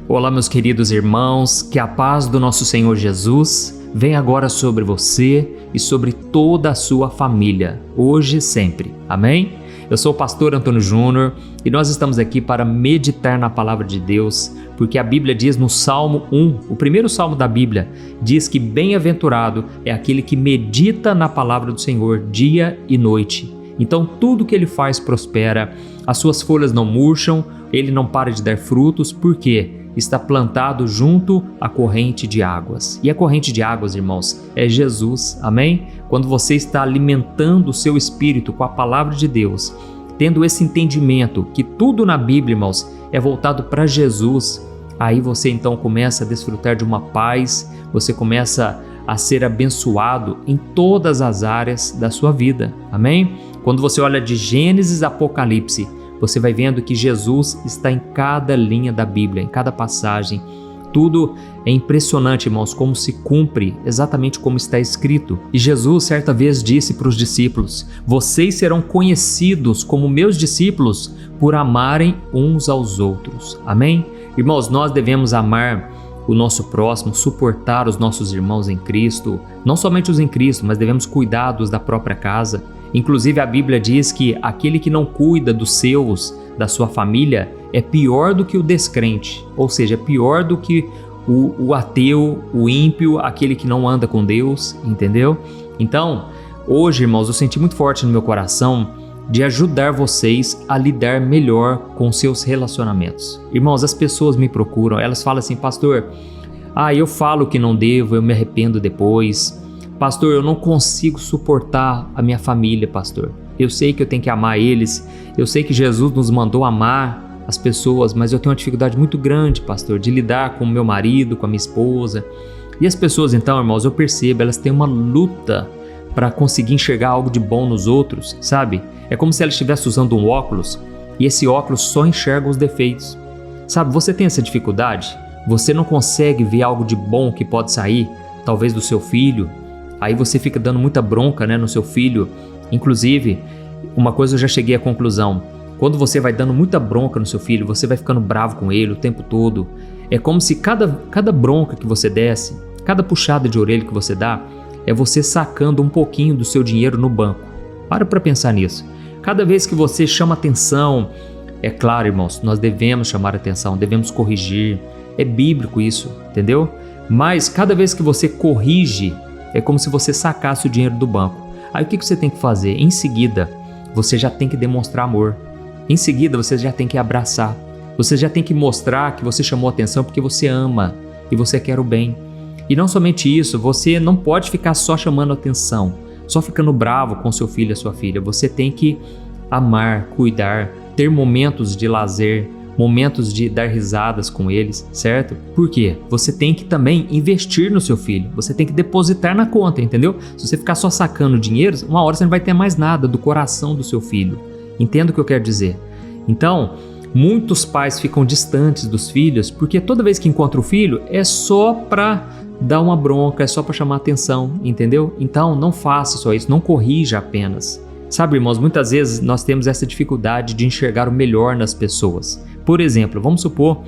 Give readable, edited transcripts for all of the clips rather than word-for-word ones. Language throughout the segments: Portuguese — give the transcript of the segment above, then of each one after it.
Olá, meus queridos irmãos, que a paz do nosso Senhor Jesus venha agora sobre você e sobre toda a sua família, hoje e sempre. Amém? Eu sou o pastor Antônio Júnior e nós estamos aqui para meditar na palavra de Deus, porque a Bíblia diz no Salmo 1, o primeiro salmo da Bíblia, diz que bem-aventurado é aquele que medita na palavra do Senhor dia e noite. Então tudo que ele faz prospera, as suas folhas não murcham, ele não para de dar frutos, porque está plantado junto à corrente de águas. E a corrente de águas, irmãos, é Jesus, amém? Quando você está alimentando o seu espírito com a palavra de Deus, tendo esse entendimento que tudo na Bíblia, irmãos, é voltado para Jesus, aí você então começa a desfrutar de uma paz, você começa a ser abençoado em todas as áreas da sua vida, amém? Quando você olha de Gênesis a Apocalipse, você vai vendo que Jesus está em cada linha da Bíblia, em cada passagem. Tudo é impressionante, irmãos, como se cumpre exatamente como está escrito. E Jesus certa vez disse para os discípulos: vocês serão conhecidos como meus discípulos por amarem uns aos outros. Amém? Irmãos, nós devemos amar o nosso próximo, suportar os nossos irmãos em Cristo, não somente os em Cristo, mas devemos cuidar dos da própria casa. Inclusive a Bíblia diz que aquele que não cuida dos seus, da sua família, é pior do que o descrente, ou seja, é pior do que o ateu, o ímpio, aquele que não anda com Deus, entendeu? Então, hoje, irmãos, eu senti muito forte no meu coração de ajudar vocês a lidar melhor com seus relacionamentos. Irmãos, as pessoas me procuram, elas falam assim: pastor, eu falo que não devo, eu me arrependo depois. Pastor, eu não consigo suportar a minha família, pastor. Eu sei que eu tenho que amar eles, eu sei que Jesus nos mandou amar as pessoas, mas eu tenho uma dificuldade muito grande, pastor, de lidar com o meu marido, com a minha esposa. E as pessoas então, irmãos, eu percebo, elas têm uma luta para conseguir enxergar algo de bom nos outros, sabe? É como se ela estivesse usando um óculos e esse óculos só enxerga os defeitos. Sabe, você tem essa dificuldade? Você não consegue ver algo de bom que pode sair, talvez do seu filho. Aí você fica dando muita bronca, no seu filho. Inclusive, uma coisa eu já cheguei à conclusão: quando você vai dando muita bronca no seu filho, você vai ficando bravo com ele o tempo todo. É como se cada bronca que você desse, cada puxada de orelha que você dá, é você sacando um pouquinho do seu dinheiro no banco. Para pensar nisso. Cada vez que você chama atenção, é claro, irmãos, nós devemos chamar atenção, devemos corrigir. É bíblico isso, entendeu? Mas cada vez que você corrige, é como se você sacasse o dinheiro do banco. Aí o que você tem que fazer? Em seguida, você já tem que demonstrar amor. Em seguida, você já tem que abraçar. Você já tem que mostrar que você chamou atenção porque você ama e você quer o bem. E não somente isso, você não pode ficar só chamando atenção, só ficando bravo com seu filho e a sua filha. Você tem que amar, cuidar, ter momentos de lazer, momentos de dar risadas com eles, certo? Por quê? Você tem que também investir no seu filho, você tem que depositar na conta, entendeu? Se você ficar só sacando dinheiro, uma hora você não vai ter mais nada do coração do seu filho. Entenda o que eu quero dizer? Então, muitos pais ficam distantes dos filhos porque toda vez que encontra o filho é só para dar uma bronca, é só para chamar atenção, entendeu? Então, não faça só isso, não corrija apenas. Sabe, irmãos, muitas vezes nós temos essa dificuldade de enxergar o melhor nas pessoas. Por exemplo, vamos supor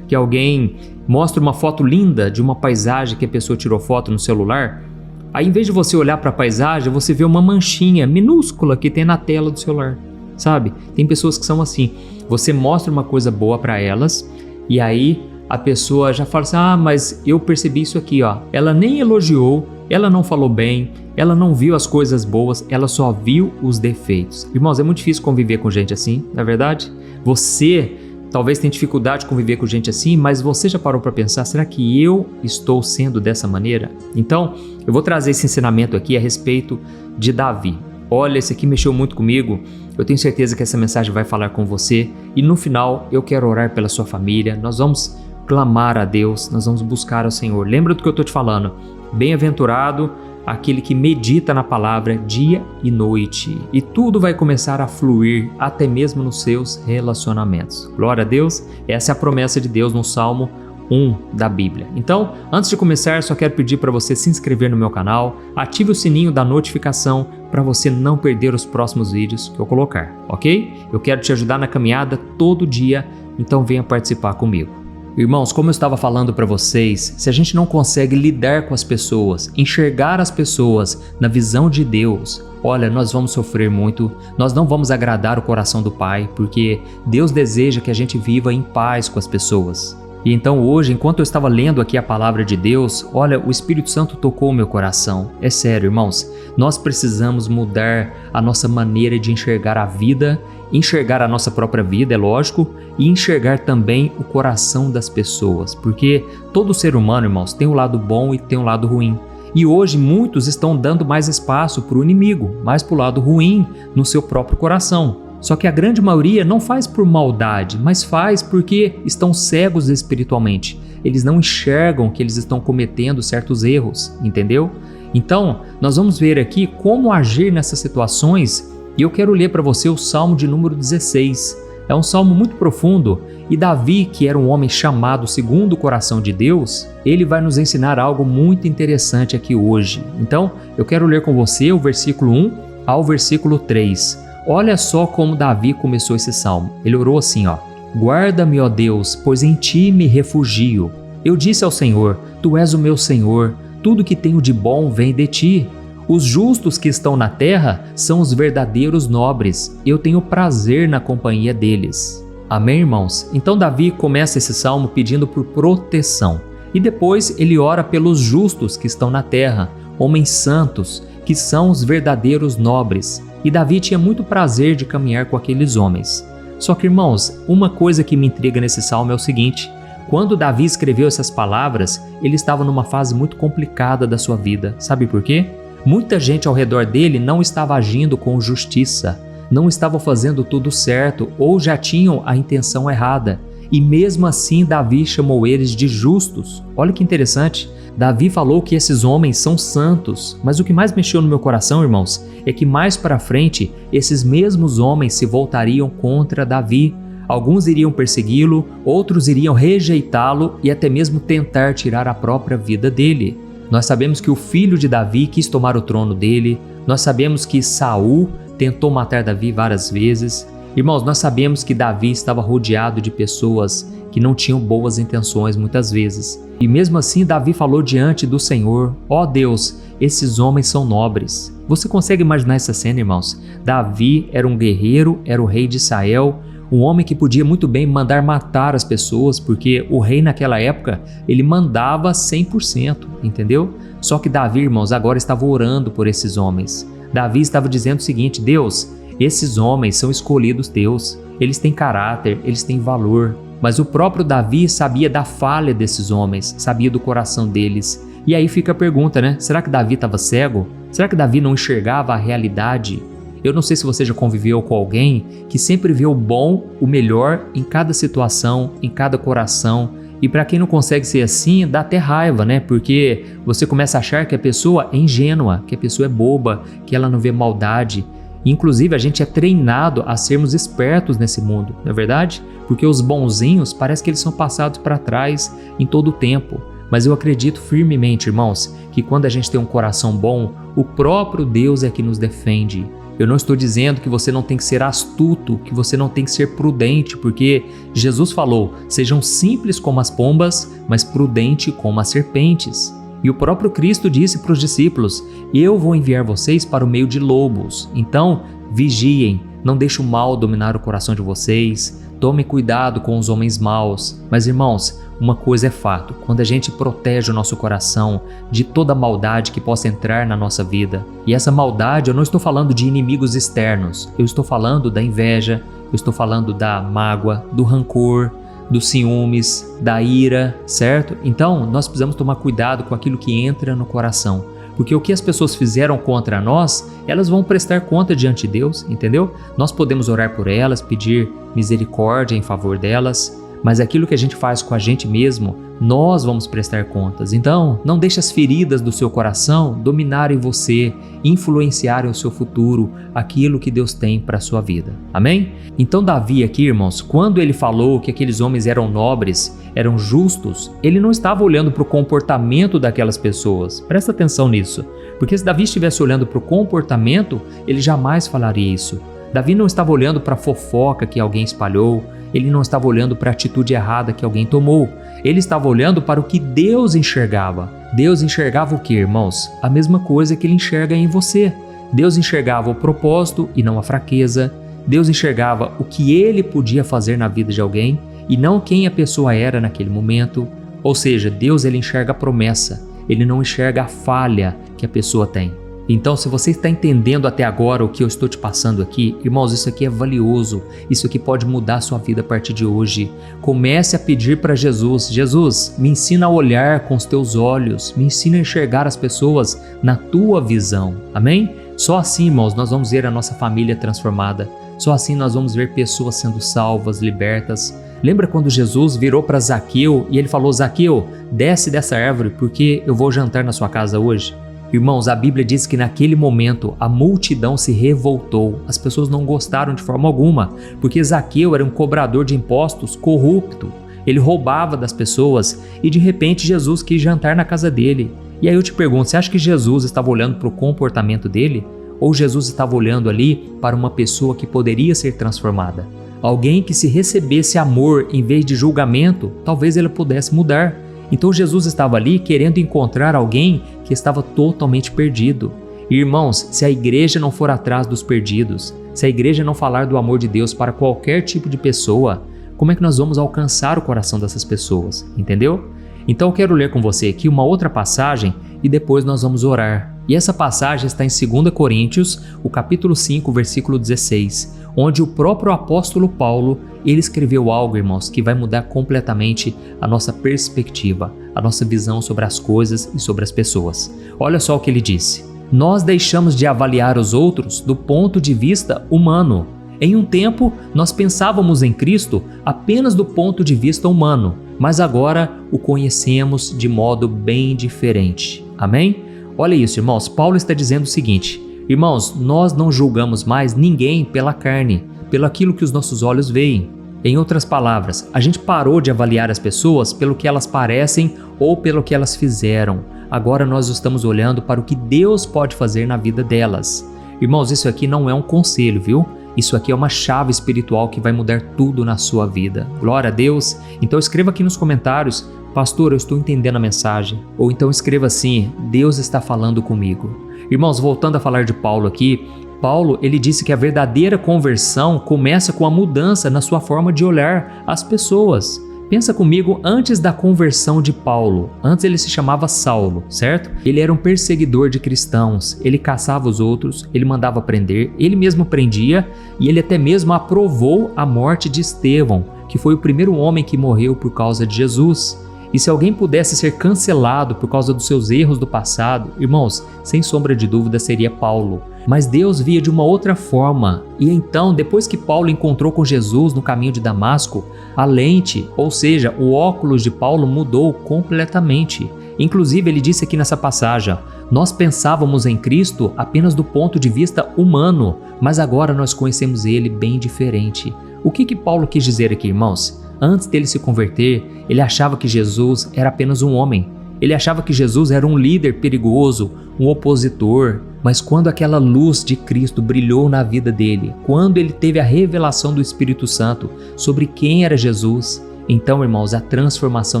que alguém mostra uma foto linda de uma paisagem que a pessoa tirou foto no celular. Aí, em vez de você olhar para a paisagem, você vê uma manchinha minúscula que tem na tela do celular, sabe? Tem pessoas que são assim. Você mostra uma coisa boa para elas e aí a pessoa já fala assim: mas eu percebi isso aqui, ó. Ela nem elogiou, ela não falou bem, ela não viu as coisas boas, ela só viu os defeitos. Irmãos, é muito difícil conviver com gente assim, não é verdade? Você talvez tenha dificuldade de conviver com gente assim, mas você já parou para pensar: será que eu estou sendo dessa maneira? Então, eu vou trazer esse ensinamento aqui a respeito de Davi. Olha, esse aqui mexeu muito comigo, eu tenho certeza que essa mensagem vai falar com você e no final eu quero orar pela sua família, nós vamos clamar a Deus, nós vamos buscar ao Senhor. Lembra do que eu estou te falando? Bem-aventurado aquele que medita na palavra dia e noite, e tudo vai começar a fluir até mesmo nos seus relacionamentos. Glória a Deus, essa é a promessa de Deus no Salmo 1 da Bíblia. Então, antes de começar, só quero pedir para você se inscrever no meu canal, ative o sininho da notificação para você não perder os próximos vídeos que eu colocar, ok? Eu quero te ajudar na caminhada todo dia, então venha participar comigo. Irmãos, como eu estava falando para vocês, se a gente não consegue lidar com as pessoas, enxergar as pessoas na visão de Deus, olha, nós vamos sofrer muito, nós não vamos agradar o coração do Pai, porque Deus deseja que a gente viva em paz com as pessoas. E então hoje, enquanto eu estava lendo aqui a palavra de Deus, olha, o Espírito Santo tocou o meu coração. É sério, irmãos, nós precisamos mudar a nossa maneira de enxergar a vida, enxergar a nossa própria vida, é lógico, e enxergar também o coração das pessoas, porque todo ser humano, irmãos, tem um lado bom e tem um lado ruim. E hoje muitos estão dando mais espaço para o inimigo, mais para o lado ruim no seu próprio coração. Só que a grande maioria não faz por maldade, mas faz porque estão cegos espiritualmente. Eles não enxergam que eles estão cometendo certos erros, entendeu? Então, nós vamos ver aqui como agir nessas situações, e eu quero ler para você o Salmo de número 16. É um salmo muito profundo, e Davi, que era um homem chamado segundo o coração de Deus, ele vai nos ensinar algo muito interessante aqui hoje. Então, eu quero ler com você o versículo 1 ao versículo 3. Olha só como Davi começou esse salmo. Ele orou assim, ó: Guarda-me, ó Deus, pois em ti me refugio. Eu disse ao Senhor, tu és o meu Senhor, tudo que tenho de bom vem de ti. Os justos que estão na terra são os verdadeiros nobres, eu tenho prazer na companhia deles. Amém, irmãos? Então Davi começa esse salmo pedindo por proteção. E depois ele ora pelos justos que estão na terra, homens santos, que são os verdadeiros nobres. E Davi tinha muito prazer de caminhar com aqueles homens. Só que, irmãos, uma coisa que me intriga nesse salmo é o seguinte: quando Davi escreveu essas palavras, ele estava numa fase muito complicada da sua vida. Sabe por quê? Muita gente ao redor dele não estava agindo com justiça, não estavam fazendo tudo certo ou já tinham a intenção errada. E mesmo assim Davi chamou eles de justos. Olha que interessante. Davi falou que esses homens são santos, mas o que mais mexeu no meu coração, irmãos, é que mais para frente esses mesmos homens se voltariam contra Davi. Alguns iriam persegui-lo, outros iriam rejeitá-lo e até mesmo tentar tirar a própria vida dele. Nós sabemos que o filho de Davi quis tomar o trono dele, nós sabemos que Saul tentou matar Davi várias vezes. Irmãos, nós sabemos que Davi estava rodeado de pessoas que não tinham boas intenções muitas vezes. E mesmo assim Davi falou diante do Senhor: ó Deus, esses homens são nobres. Você consegue imaginar essa cena, irmãos? Davi era um guerreiro, era o rei de Israel, um homem que podia muito bem mandar matar as pessoas, porque o rei naquela época, ele mandava 100%, entendeu? Só que Davi, irmãos, agora estava orando por esses homens. Davi estava dizendo o seguinte: Deus, esses homens são escolhidos teus, eles têm caráter, eles têm valor. Mas o próprio Davi sabia da falha desses homens, sabia do coração deles. E aí fica a pergunta, né? Será que Davi estava cego? Será que Davi não enxergava a realidade? Eu não sei se você já conviveu com alguém que sempre vê o bom, o melhor em cada situação, em cada coração. E para quem não consegue ser assim, dá até raiva, né? Porque você começa a achar que a pessoa é ingênua, que a pessoa é boba, que ela não vê maldade. Inclusive, a gente é treinado a sermos espertos nesse mundo, não é verdade? Porque os bonzinhos parece que eles são passados para trás em todo o tempo. Mas eu acredito firmemente, irmãos, que quando a gente tem um coração bom, o próprio Deus é que nos defende. Eu não estou dizendo que você não tem que ser astuto, que você não tem que ser prudente, porque Jesus falou: sejam simples como as pombas, mas prudente como as serpentes. E o próprio Cristo disse para os discípulos: eu vou enviar vocês para o meio de lobos. Então, vigiem, não deixe o mal dominar o coração de vocês, tomem cuidado com os homens maus. Mas, irmãos, uma coisa é fato: quando a gente protege o nosso coração de toda maldade que possa entrar na nossa vida, e essa maldade, eu não estou falando de inimigos externos, eu estou falando da inveja, eu estou falando da mágoa, do rancor, dos ciúmes, da ira, certo? Então, nós precisamos tomar cuidado com aquilo que entra no coração, porque o que as pessoas fizeram contra nós, elas vão prestar conta diante de Deus, entendeu? Nós podemos orar por elas, pedir misericórdia em favor delas, mas aquilo que a gente faz com a gente mesmo, nós vamos prestar contas. Então, não deixe as feridas do seu coração dominarem você, influenciarem o seu futuro, aquilo que Deus tem para a sua vida. Amém? Então Davi aqui, irmãos, quando ele falou que aqueles homens eram nobres, eram justos, ele não estava olhando para o comportamento daquelas pessoas. Presta atenção nisso, porque se Davi estivesse olhando para o comportamento, ele jamais falaria isso. Davi não estava olhando para a fofoca que alguém espalhou, ele não estava olhando para a atitude errada que alguém tomou. Ele estava olhando para o que Deus enxergava. Deus enxergava o que, irmãos? A mesma coisa que Ele enxerga em você. Deus enxergava o propósito e não a fraqueza. Deus enxergava o que Ele podia fazer na vida de alguém e não quem a pessoa era naquele momento. Ou seja, Deus ele enxerga a promessa, Ele não enxerga a falha que a pessoa tem. Então, se você está entendendo até agora o que eu estou te passando aqui, irmãos, isso aqui é valioso, isso aqui pode mudar a sua vida a partir de hoje. Comece a pedir para Jesus: Jesus, me ensina a olhar com os teus olhos, me ensina a enxergar as pessoas na tua visão, amém? Só assim, irmãos, nós vamos ver a nossa família transformada, só assim nós vamos ver pessoas sendo salvas, libertas. Lembra quando Jesus virou para Zaqueu e ele falou: Zaqueu, desce dessa árvore porque eu vou jantar na sua casa hoje? Irmãos, a Bíblia diz que naquele momento a multidão se revoltou, as pessoas não gostaram de forma alguma, porque Zaqueu era um cobrador de impostos corrupto, ele roubava das pessoas e de repente Jesus quis jantar na casa dele. E aí eu te pergunto, você acha que Jesus estava olhando para o comportamento dele? Ou Jesus estava olhando ali para uma pessoa que poderia ser transformada? Alguém que, se recebesse amor em vez de julgamento, talvez ele pudesse mudar. Então Jesus estava ali querendo encontrar alguém que estava totalmente perdido. Irmãos, se a igreja não for atrás dos perdidos, se a igreja não falar do amor de Deus para qualquer tipo de pessoa, como é que nós vamos alcançar o coração dessas pessoas? Entendeu? Então eu quero ler com você aqui uma outra passagem e depois nós vamos orar. E essa passagem está em 2 Coríntios, o capítulo 5, versículo 16, onde o próprio apóstolo Paulo, ele escreveu algo, irmãos, que vai mudar completamente a nossa perspectiva, a nossa visão sobre as coisas e sobre as pessoas. Olha só o que ele disse: nós deixamos de avaliar os outros do ponto de vista humano. Em um tempo, nós pensávamos em Cristo apenas do ponto de vista humano, mas agora o conhecemos de modo bem diferente. Amém? Olha isso, irmãos, Paulo está dizendo o seguinte: irmãos, nós não julgamos mais ninguém pela carne, pelo aquilo que os nossos olhos veem. Em outras palavras, a gente parou de avaliar as pessoas pelo que elas parecem ou pelo que elas fizeram. Agora nós estamos olhando para o que Deus pode fazer na vida delas. Irmãos, isso aqui não é um conselho, viu? Isso aqui é uma chave espiritual que vai mudar tudo na sua vida. Glória a Deus! Então escreva aqui nos comentários: pastor, eu estou entendendo a mensagem. Ou então escreva assim: Deus está falando comigo. Irmãos, voltando a falar de Paulo aqui, Paulo ele disse que a verdadeira conversão começa com a mudança na sua forma de olhar as pessoas. Pensa comigo, antes da conversão de Paulo, antes ele se chamava Saulo, certo? Ele era um perseguidor de cristãos, ele caçava os outros, ele mandava prender, ele mesmo prendia e ele até mesmo aprovou a morte de Estevão, que foi o primeiro homem que morreu por causa de Jesus. E se alguém pudesse ser cancelado por causa dos seus erros do passado, irmãos, sem sombra de dúvida seria Paulo. Mas Deus via de uma outra forma. E então, depois que Paulo encontrou com Jesus no caminho de Damasco, a lente, ou seja, o óculos de Paulo mudou completamente. Inclusive, ele disse aqui nessa passagem: nós pensávamos em Cristo apenas do ponto de vista humano, mas agora nós conhecemos Ele bem diferente. O que Paulo quis dizer aqui, irmãos? Antes dele se converter, ele achava que Jesus era apenas um homem. Ele achava que Jesus era um líder perigoso, um opositor. Mas quando aquela luz de Cristo brilhou na vida dele, quando ele teve a revelação do Espírito Santo sobre quem era Jesus, então, irmãos, a transformação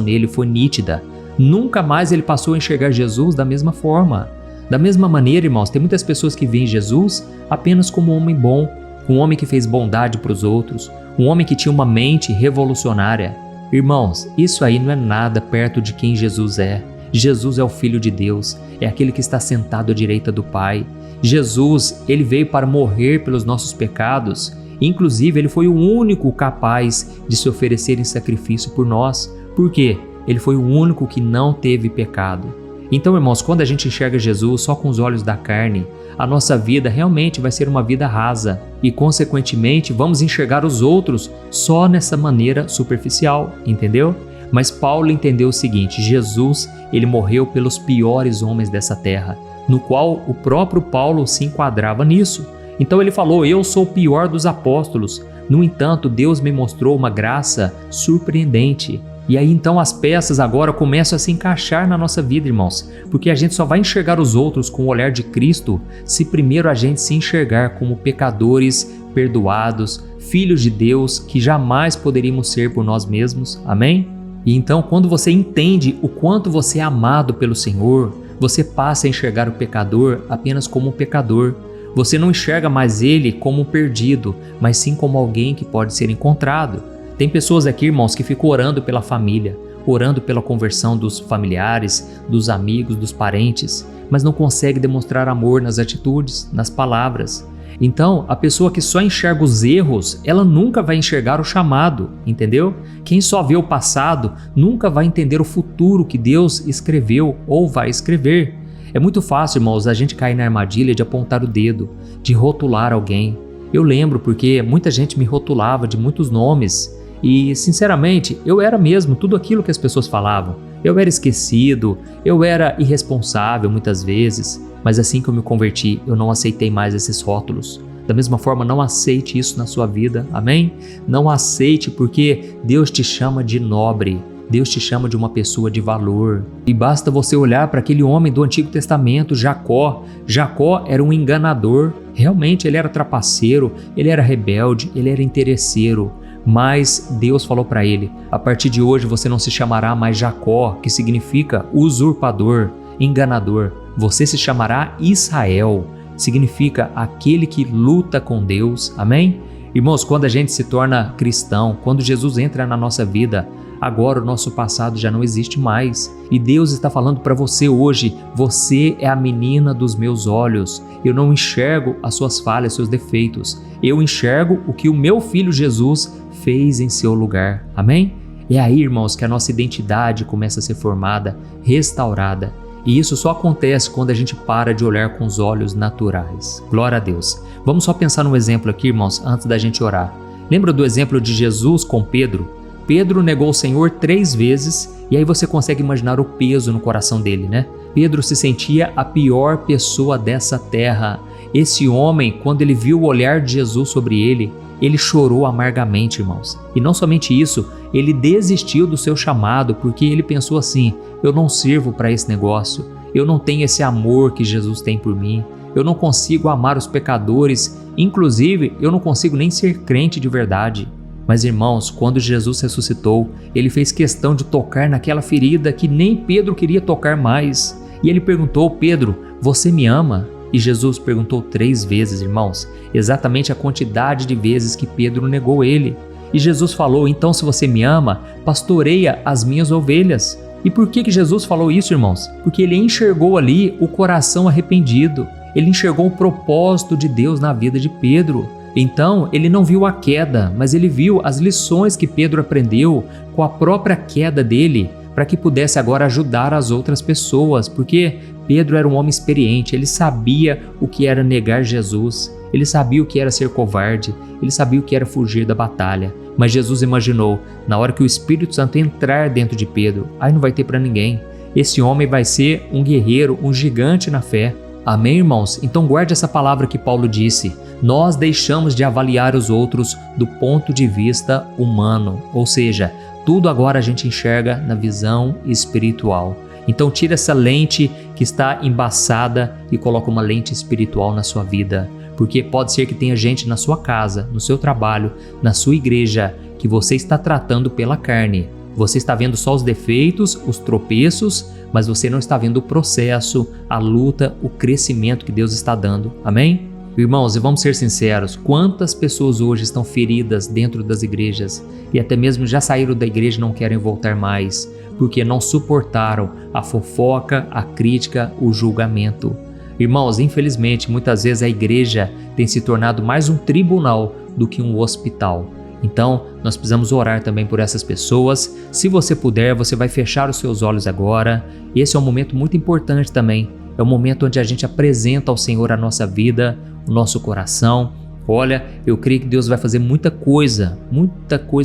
nele foi nítida. Nunca mais ele passou a enxergar Jesus da mesma forma. Da mesma maneira, irmãos, tem muitas pessoas que veem Jesus apenas como um homem bom, um homem que fez bondade para os outros, um homem que tinha uma mente revolucionária. Irmãos, isso aí não é nada perto de quem Jesus é. Jesus é o Filho de Deus, é aquele que está sentado à direita do Pai. Jesus, ele veio para morrer pelos nossos pecados. Inclusive, ele foi o único capaz de se oferecer em sacrifício por nós. Por quê? Ele foi o único que não teve pecado. Então, irmãos, quando a gente enxerga Jesus só com os olhos da carne, a nossa vida realmente vai ser uma vida rasa e, consequentemente, vamos enxergar os outros só nessa maneira superficial, entendeu? Mas Paulo entendeu o seguinte: Jesus, ele morreu pelos piores homens dessa terra, no qual o próprio Paulo se enquadrava nisso. Então ele falou: eu sou o pior dos apóstolos, no entanto, Deus me mostrou uma graça surpreendente. E aí então as peças agora começam a se encaixar na nossa vida, irmãos, porque a gente só vai enxergar os outros com o olhar de Cristo se primeiro a gente se enxergar como pecadores perdoados, filhos de Deus que jamais poderíamos ser por nós mesmos. Amém? E então, quando você entende o quanto você é amado pelo Senhor, você passa a enxergar o pecador apenas como um pecador. Você não enxerga mais ele como um perdido, mas sim como alguém que pode ser encontrado. Tem pessoas aqui, irmãos, que ficam orando pela família, orando pela conversão dos familiares, dos amigos, dos parentes, mas não consegue demonstrar amor nas atitudes, nas palavras. Então, a pessoa que só enxerga os erros, ela nunca vai enxergar o chamado, entendeu? Quem só vê o passado nunca vai entender o futuro que Deus escreveu ou vai escrever. É muito fácil, irmãos, a gente cair na armadilha de apontar o dedo, de rotular alguém. Eu lembro porque muita gente me rotulava de muitos nomes e, sinceramente, eu era mesmo tudo aquilo que as pessoas falavam. Eu era esquecido, eu era irresponsável muitas vezes, mas assim que eu me converti, eu não aceitei mais esses rótulos. Da mesma forma, não aceite isso na sua vida, amém? Não aceite, porque Deus te chama de nobre, Deus te chama de uma pessoa de valor. E basta você olhar para aquele homem do Antigo Testamento, Jacó. Jacó era um enganador, realmente ele era trapaceiro, ele era rebelde, ele era interesseiro. Mas Deus falou para ele: a partir de hoje você não se chamará mais Jacó, que significa usurpador, enganador. Você se chamará Israel, significa aquele que luta com Deus. Amém? Irmãos, quando a gente se torna cristão, quando Jesus entra na nossa vida, agora o nosso passado já não existe mais. E Deus está falando para você hoje: você é a menina dos meus olhos. Eu não enxergo as suas falhas, seus defeitos. Eu enxergo o que o meu filho Jesus fez em seu lugar. Amém? É aí, irmãos, que a nossa identidade começa a ser formada, restaurada. E isso só acontece quando a gente para de olhar com os olhos naturais. Glória a Deus. Vamos só pensar num exemplo aqui, irmãos, antes da gente orar. Lembra do exemplo de Jesus com Pedro? Pedro negou o Senhor 3 vezes e aí você consegue imaginar o peso no coração dele, né? Pedro se sentia a pior pessoa dessa terra. Esse homem, quando ele viu o olhar de Jesus sobre ele, ele chorou amargamente, irmãos. E não somente isso, ele desistiu do seu chamado porque ele pensou assim: eu não sirvo para esse negócio, eu não tenho esse amor que Jesus tem por mim, eu não consigo amar os pecadores, inclusive eu não consigo nem ser crente de verdade. Mas, irmãos, quando Jesus ressuscitou, ele fez questão de tocar naquela ferida que nem Pedro queria tocar mais. E ele perguntou: Pedro, você me ama? E Jesus perguntou 3 vezes, irmãos, exatamente a quantidade de vezes que Pedro negou ele. E Jesus falou: então, se você me ama, pastoreia as minhas ovelhas. E por que Jesus falou isso, irmãos? Porque ele enxergou ali o coração arrependido. Ele enxergou o propósito de Deus na vida de Pedro. Então, ele não viu a queda, mas ele viu as lições que Pedro aprendeu com a própria queda dele, para que pudesse agora ajudar as outras pessoas, porque Pedro era um homem experiente, ele sabia o que era negar Jesus, ele sabia o que era ser covarde, ele sabia o que era fugir da batalha. Mas Jesus imaginou, na hora que o Espírito Santo entrar dentro de Pedro, aí não vai ter para ninguém. Esse homem vai ser um guerreiro, um gigante na fé. Amém, irmãos? Então guarde essa palavra que Paulo disse: nós deixamos de avaliar os outros do ponto de vista humano, ou seja, tudo agora a gente enxerga na visão espiritual. Então tira essa lente que está embaçada e coloca uma lente espiritual na sua vida, porque pode ser que tenha gente na sua casa, no seu trabalho, na sua igreja, que você está tratando pela carne. Você está vendo só os defeitos, os tropeços, mas você não está vendo o processo, a luta, o crescimento que Deus está dando. Amém? Irmãos, e vamos ser sinceros, quantas pessoas hoje estão feridas dentro das igrejas e até mesmo já saíram da igreja e não querem voltar mais, porque não suportaram a fofoca, a crítica, o julgamento. Irmãos, infelizmente, muitas vezes a igreja tem se tornado mais um tribunal do que um hospital. Então, nós precisamos orar também por essas pessoas. Se você puder, você vai fechar os seus olhos agora. Esse é um momento muito importante também. É um momento onde a gente apresenta ao Senhor a nossa vida, o nosso coração. Olha, eu creio que Deus vai fazer muita coisa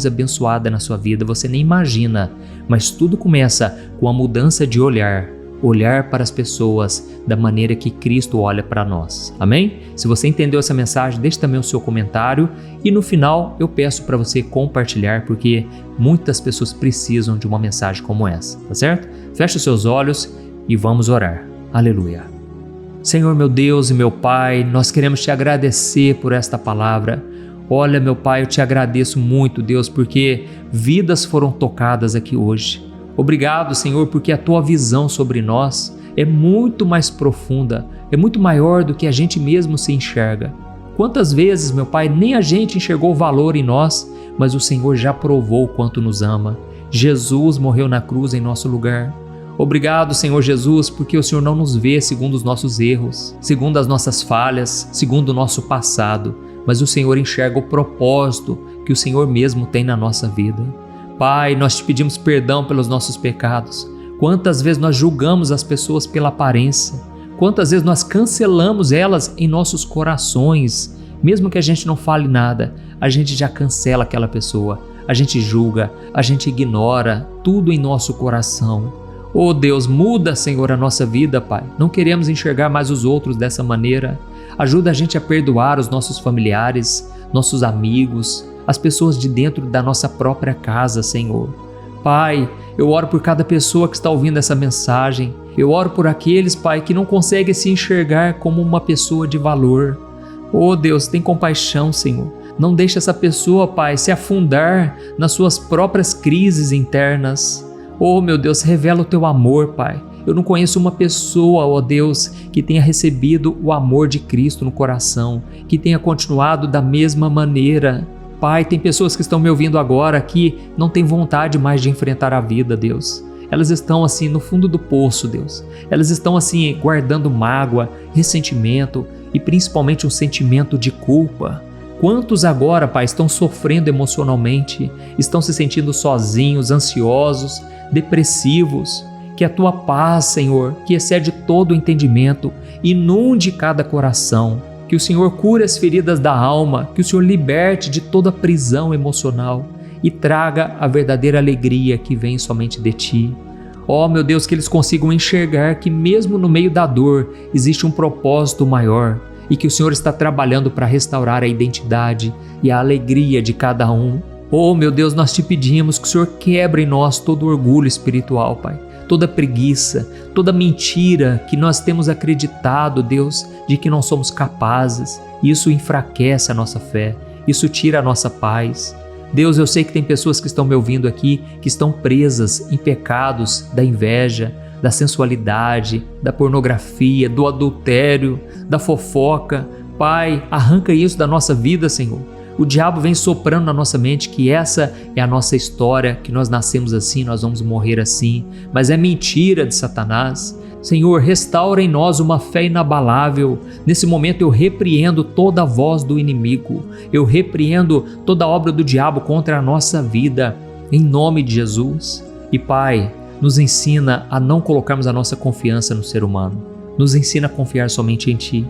abençoada na sua vida, você nem imagina. Mas tudo começa com a mudança de olhar para as pessoas da maneira que Cristo olha para nós. Amém? Se você entendeu essa mensagem, deixe também o seu comentário e no final eu peço para você compartilhar, porque muitas pessoas precisam de uma mensagem como essa, tá certo? Feche os seus olhos e vamos orar. Aleluia. Senhor, meu Deus e meu Pai, nós queremos te agradecer por esta palavra. Olha, meu Pai, eu te agradeço muito, Deus, porque vidas foram tocadas aqui hoje. Obrigado, Senhor, porque a tua visão sobre nós é muito mais profunda, é muito maior do que a gente mesmo se enxerga. Quantas vezes, meu Pai, nem a gente enxergou valor em nós, mas o Senhor já provou o quanto nos ama. Jesus morreu na cruz em nosso lugar. Obrigado, Senhor Jesus, porque o Senhor não nos vê segundo os nossos erros, segundo as nossas falhas, segundo o nosso passado, mas o Senhor enxerga o propósito que o Senhor mesmo tem na nossa vida. Pai, nós te pedimos perdão pelos nossos pecados. Quantas vezes nós julgamos as pessoas pela aparência? Quantas vezes nós cancelamos elas em nossos corações? Mesmo que a gente não fale nada, a gente já cancela aquela pessoa. A gente julga, a gente ignora tudo em nosso coração. Oh Deus, muda, Senhor, a nossa vida, Pai. Não queremos enxergar mais os outros dessa maneira. Ajuda a gente a perdoar os nossos familiares, nossos amigos, as pessoas de dentro da nossa própria casa, Senhor. Pai, eu oro por cada pessoa que está ouvindo essa mensagem. Eu oro por aqueles, Pai, que não conseguem se enxergar como uma pessoa de valor. Oh Deus, tem compaixão, Senhor. Não deixe essa pessoa, Pai, se afundar nas suas próprias crises internas. Oh meu Deus, revela o teu amor, Pai. Eu não conheço uma pessoa, ó Deus, que tenha recebido o amor de Cristo no coração, que tenha continuado da mesma maneira. Pai, tem pessoas que estão me ouvindo agora que não têm vontade mais de enfrentar a vida, Deus. Elas estão assim no fundo do poço, Deus. Elas estão assim guardando mágoa, ressentimento e principalmente um sentimento de culpa. Quantos agora, Pai, estão sofrendo emocionalmente, estão se sentindo sozinhos, ansiosos, depressivos? Que a tua paz, Senhor, que excede todo o entendimento, inunde cada coração. Que o Senhor cure as feridas da alma, que o Senhor liberte de toda prisão emocional e traga a verdadeira alegria que vem somente de Ti. Ó, meu Deus, que eles consigam enxergar que mesmo no meio da dor existe um propósito maior e que o Senhor está trabalhando para restaurar a identidade e a alegria de cada um. Oh, meu Deus, nós te pedimos que o Senhor quebre em nós todo orgulho espiritual, Pai. Toda preguiça, toda mentira que nós temos acreditado, Deus, de que não somos capazes. Isso enfraquece a nossa fé, isso tira a nossa paz. Deus, eu sei que tem pessoas que estão me ouvindo aqui que estão presas em pecados da inveja, da sensualidade, da pornografia, do adultério, da fofoca. Pai, arranca isso da nossa vida, Senhor. O diabo vem soprando na nossa mente que essa é a nossa história, que nós nascemos assim, nós vamos morrer assim, mas é mentira de Satanás. Senhor, restaura em nós uma fé inabalável. Nesse momento eu repreendo toda a voz do inimigo, eu repreendo toda a obra do diabo contra a nossa vida, em nome de Jesus. E Pai, nos ensina a não colocarmos a nossa confiança no ser humano, nos ensina a confiar somente em Ti.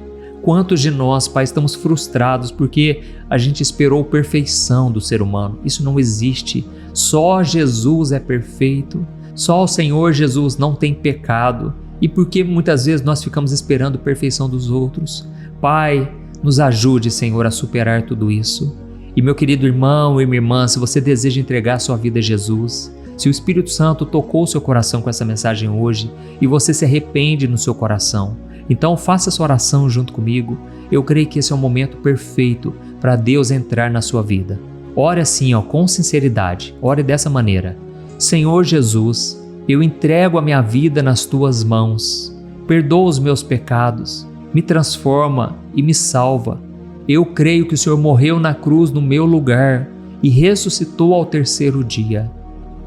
Quantos de nós, Pai, estamos frustrados porque a gente esperou perfeição do ser humano? Isso não existe. Só Jesus é perfeito. Só o Senhor Jesus não tem pecado. E por que muitas vezes nós ficamos esperando a perfeição dos outros? Pai, nos ajude, Senhor, a superar tudo isso. E meu querido irmão e minha irmã, se você deseja entregar sua vida a Jesus, se o Espírito Santo tocou o seu coração com essa mensagem hoje e você se arrepende no seu coração, então faça essa oração junto comigo. Eu creio que esse é o momento perfeito para Deus entrar na sua vida. Ore assim, com sinceridade. Ore dessa maneira: Senhor Jesus, eu entrego a minha vida nas Tuas mãos. Perdoa os meus pecados, me transforma e me salva. Eu creio que o Senhor morreu na cruz no meu lugar e ressuscitou ao terceiro dia.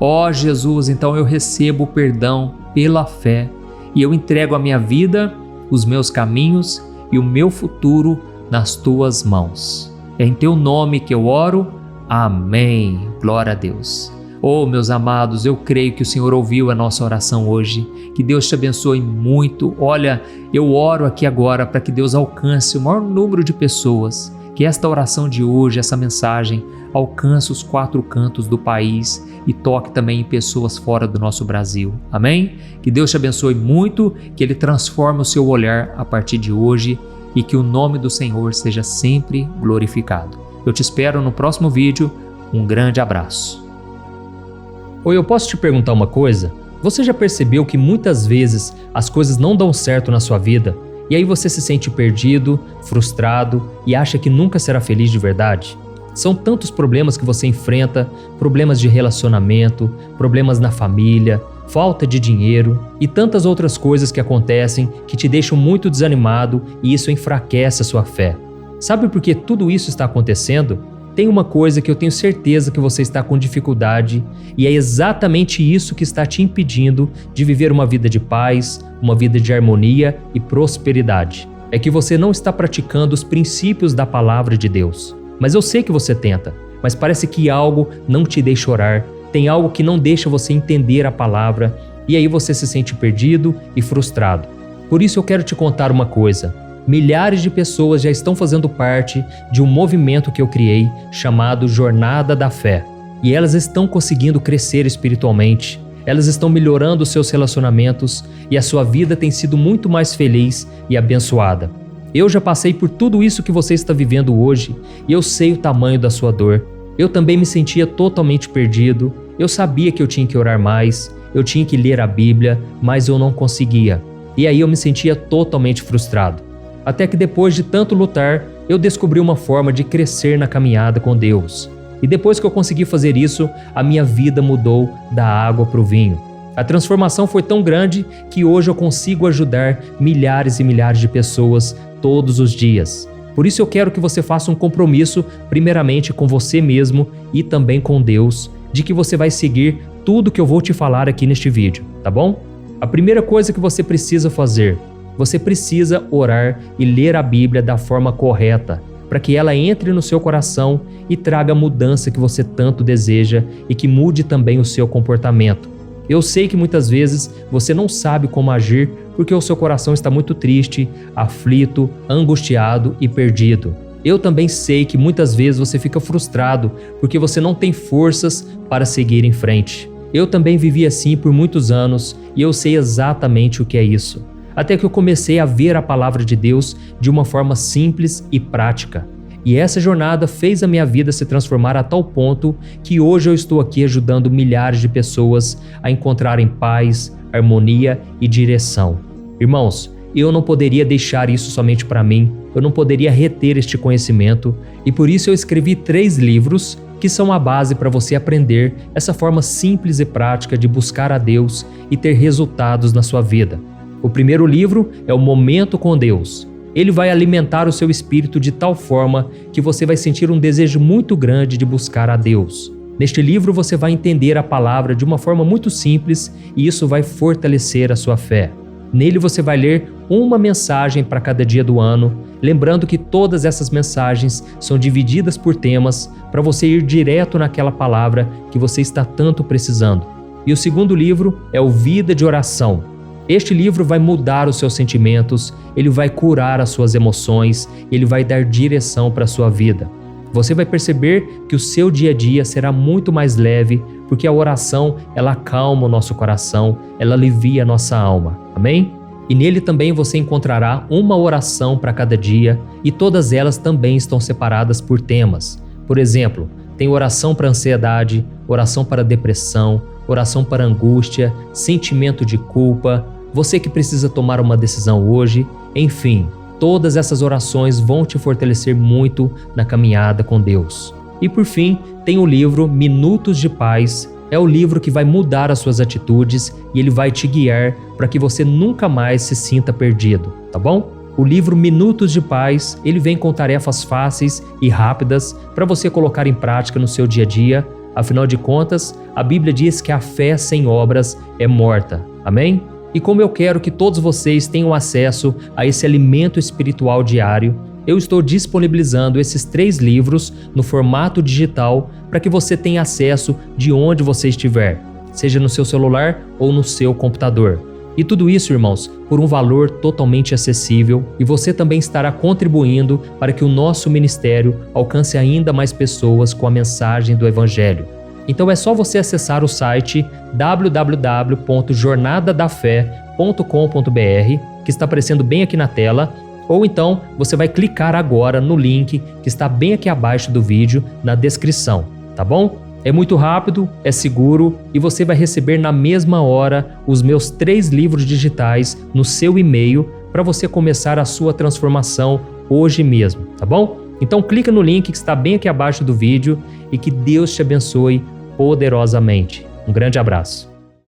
Ó Jesus, então eu recebo o perdão pela fé e eu entrego a minha vida, os meus caminhos e o meu futuro nas Tuas mãos. É em Teu nome que eu oro. Amém. Glória a Deus. Oh, meus amados, eu creio que o Senhor ouviu a nossa oração hoje. Que Deus te abençoe muito. Olha, eu oro aqui agora para que Deus alcance o maior número de pessoas. Que esta oração de hoje, essa mensagem, alcance os 4 cantos do país e toque também em pessoas fora do nosso Brasil. Amém? Que Deus te abençoe muito, que Ele transforme o seu olhar a partir de hoje e que o nome do Senhor seja sempre glorificado. Eu te espero no próximo vídeo. Um grande abraço. Oi, eu posso te perguntar uma coisa? Você já percebeu que muitas vezes as coisas não dão certo na sua vida? E aí você se sente perdido, frustrado e acha que nunca será feliz de verdade? São tantos problemas que você enfrenta, problemas de relacionamento, problemas na família, falta de dinheiro e tantas outras coisas que acontecem que te deixam muito desanimado e isso enfraquece a sua fé. Sabe por que tudo isso está acontecendo? Tem uma coisa que eu tenho certeza que você está com dificuldade e é exatamente isso que está te impedindo de viver uma vida de paz, uma vida de harmonia e prosperidade. É que você não está praticando os princípios da palavra de Deus. Mas eu sei que você tenta, mas parece que algo não te deixa orar, tem algo que não deixa você entender a palavra e aí você se sente perdido e frustrado. Por isso eu quero te contar uma coisa. Milhares de pessoas já estão fazendo parte de um movimento que eu criei chamado Jornada da Fé. E elas estão conseguindo crescer espiritualmente, elas estão melhorando seus relacionamentos e a sua vida tem sido muito mais feliz e abençoada. Eu já passei por tudo isso que você está vivendo hoje e eu sei o tamanho da sua dor. Eu também me sentia totalmente perdido, eu sabia que eu tinha que orar mais, eu tinha que ler a Bíblia, mas eu não conseguia. E aí eu me sentia totalmente frustrado. Até que depois de tanto lutar, eu descobri uma forma de crescer na caminhada com Deus. E depois que eu consegui fazer isso, a minha vida mudou da água para o vinho. A transformação foi tão grande que hoje eu consigo ajudar milhares e milhares de pessoas todos os dias. Por isso eu quero que você faça um compromisso, primeiramente com você mesmo e também com Deus, de que você vai seguir tudo que eu vou te falar aqui neste vídeo, tá bom? A primeira coisa que você precisa fazer, você precisa orar e ler a Bíblia da forma correta, para que ela entre no seu coração e traga a mudança que você tanto deseja e que mude também o seu comportamento. Eu sei que muitas vezes você não sabe como agir porque o seu coração está muito triste, aflito, angustiado e perdido. Eu também sei que muitas vezes você fica frustrado porque você não tem forças para seguir em frente. Eu também vivi assim por muitos anos e eu sei exatamente o que é isso. Até que eu comecei a ver a palavra de Deus de uma forma simples e prática. E essa jornada fez a minha vida se transformar a tal ponto que hoje eu estou aqui ajudando milhares de pessoas a encontrarem paz, harmonia e direção. Irmãos, eu não poderia deixar isso somente para mim, eu não poderia reter este conhecimento e por isso eu escrevi 3 livros que são a base para você aprender essa forma simples e prática de buscar a Deus e ter resultados na sua vida. O primeiro livro é o Momento com Deus. Ele vai alimentar o seu espírito de tal forma que você vai sentir um desejo muito grande de buscar a Deus. Neste livro você vai entender a palavra de uma forma muito simples e isso vai fortalecer a sua fé. Nele você vai ler uma mensagem para cada dia do ano, lembrando que todas essas mensagens são divididas por temas para você ir direto naquela palavra que você está tanto precisando. E o segundo livro é o Vida de Oração. Este livro vai mudar os seus sentimentos, ele vai curar as suas emoções, ele vai dar direção para a sua vida. Você vai perceber que o seu dia a dia será muito mais leve, porque a oração, ela acalma o nosso coração, ela alivia a nossa alma. Amém? E nele também você encontrará uma oração para cada dia e todas elas também estão separadas por temas. Por exemplo, tem oração para ansiedade, oração para depressão, oração para angústia, sentimento de culpa, você que precisa tomar uma decisão hoje, enfim, todas essas orações vão te fortalecer muito na caminhada com Deus. E por fim, tem o livro Minutos de Paz, é o livro que vai mudar as suas atitudes e ele vai te guiar para que você nunca mais se sinta perdido, tá bom? O livro Minutos de Paz, ele vem com tarefas fáceis e rápidas para você colocar em prática no seu dia a dia. Afinal de contas, a Bíblia diz que a fé sem obras é morta. Amém? E como eu quero que todos vocês tenham acesso a esse alimento espiritual diário, eu estou disponibilizando esses 3 livros no formato digital para que você tenha acesso de onde você estiver, seja no seu celular ou no seu computador. E tudo isso, irmãos, por um valor totalmente acessível e você também estará contribuindo para que o nosso ministério alcance ainda mais pessoas com a mensagem do Evangelho. Então é só você acessar o site www.jornadadafé.com.br, que está aparecendo bem aqui na tela, ou então você vai clicar agora no link que está bem aqui abaixo do vídeo, na descrição, tá bom? É muito rápido, é seguro e você vai receber na mesma hora os meus 3 livros digitais no seu e-mail para você começar a sua transformação hoje mesmo, tá bom? Então clica no link que está bem aqui abaixo do vídeo e que Deus te abençoe poderosamente. Um grande abraço.